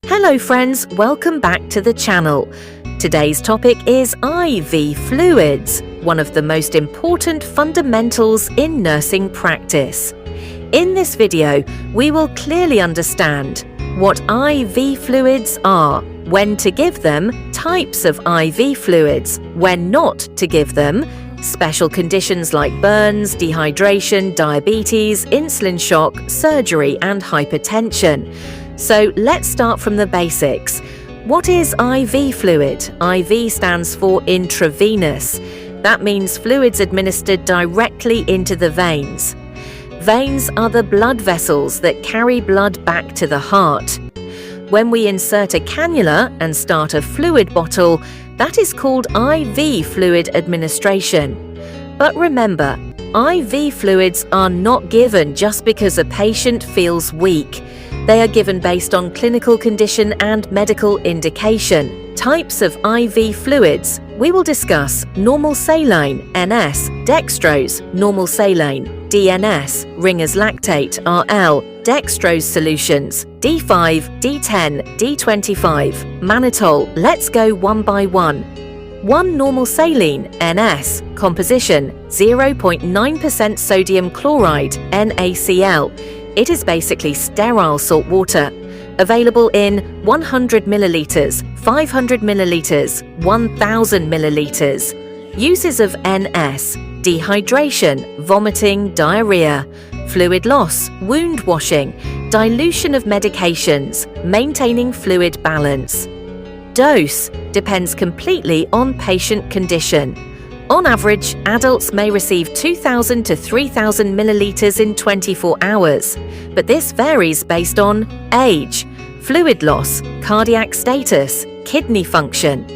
Hello friends, welcome back to the channel. Today's topic is IV fluids, one of the most important fundamentals in nursing practice. In this video, we will clearly understand what IV fluids are, when to give them, types of IV fluids, when not to give them, special conditions like burns, dehydration, diabetes, insulin shock, surgery and hypertension. So let's start from the basics. What is IV fluid? IV stands for intravenous. That means fluids administered directly into the veins. Veins are the blood vessels that carry blood back to the heart. When we insert a cannula and start a fluid bottle, that is called IV fluid administration. But remember, IV fluids are not given just because a patient feels weak. They are given based on clinical condition and medical indication. Types of IV fluids. We will discuss normal saline, NS, Dextrose, normal saline, DNS, Ringer's lactate, RL, Dextrose solutions, D5, D10, D25, Mannitol. Let's go one by one. 1 normal saline, NS, composition 0.9% sodium chloride, NaCl. It is basically sterile salt water. Available in 100 milliliters, 500 milliliters, 1000 milliliters. Uses of NS: dehydration, vomiting, diarrhea, fluid loss, wound washing, dilution of medications, maintaining fluid balance. Dose depends completely on patient condition. On average, adults may receive 2,000 to 3,000 milliliters in 24 hours, but this varies based on age, fluid loss, cardiac status, kidney function.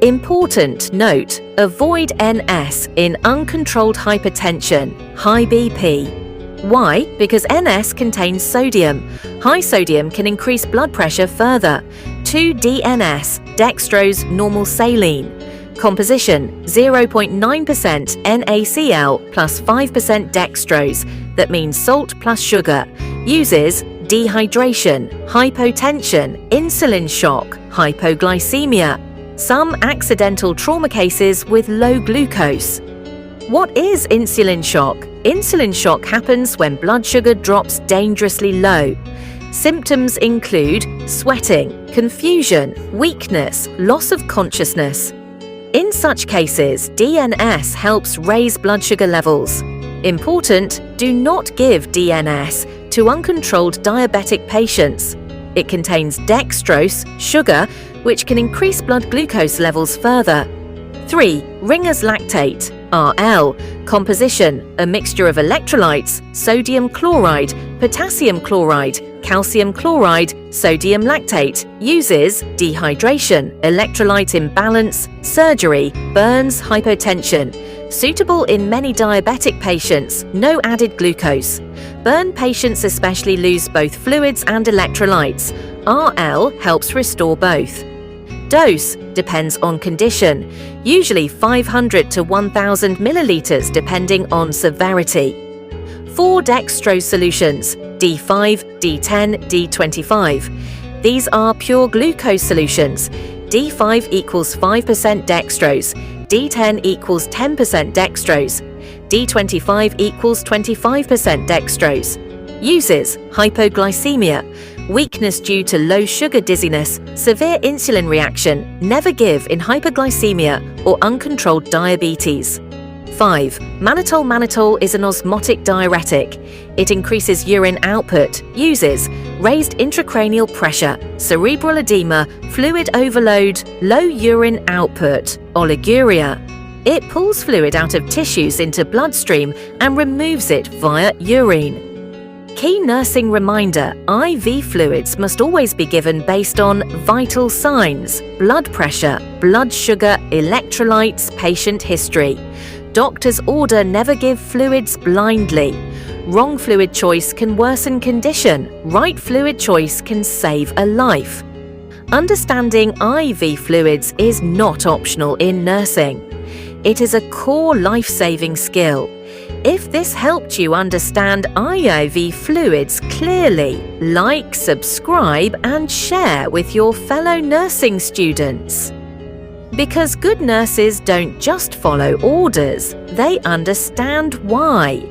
Important note: avoid NS in uncontrolled hypertension, high BP. Why? Because NS contains sodium. High sodium can increase blood pressure further. 2-DNS, Dextrose normal saline. Composition 0.9% NaCl plus 5% dextrose, that means salt plus sugar. Uses: dehydration, hypotension, insulin shock, hypoglycemia. Some accidental trauma cases with low glucose. What is insulin shock? Insulin shock happens when blood sugar drops dangerously low. Symptoms include sweating, confusion, weakness, loss of consciousness. In such cases, DNS helps raise blood sugar levels. Important: do not give DNS to uncontrolled diabetic patients. It contains dextrose, sugar, which can increase blood glucose levels further. 3. Ringer's lactate, RL. Composition: a mixture of electrolytes, sodium chloride, potassium chloride, calcium chloride, sodium lactate. Uses: dehydration, electrolyte imbalance, surgery, burns, hypotension. Suitable in many diabetic patients, no added glucose. Burn patients especially lose both fluids and electrolytes. RL helps restore both. Dose depends on condition, usually 500 to 1000 milliliters depending on severity. 4 dextrose solutions, D5, D10, D25. These are pure glucose solutions. D5 equals 5% dextrose, D10 equals 10% dextrose, D25 equals 25% dextrose. Uses: hypoglycemia, weakness due to low sugar dizziness, severe insulin reaction. Never give in hypoglycemia or uncontrolled diabetes. 5. Mannitol. Mannitol is an osmotic diuretic. It increases urine output. Uses: raised intracranial pressure, cerebral edema, fluid overload, low urine output, oliguria. It pulls fluid out of tissues into bloodstream and removes it via urine. Key nursing reminder: IV fluids must always be given based on vital signs, blood pressure, blood sugar, electrolytes, patient history. Doctor's order: never give fluids blindly. Wrong fluid choice can worsen condition. Right fluid choice can save a life. Understanding IV fluids is not optional in nursing. It is a core life-saving skill. If this helped you understand IV fluids clearly, like, subscribe and share with your fellow nursing students. Because good nurses don't just follow orders, they understand why.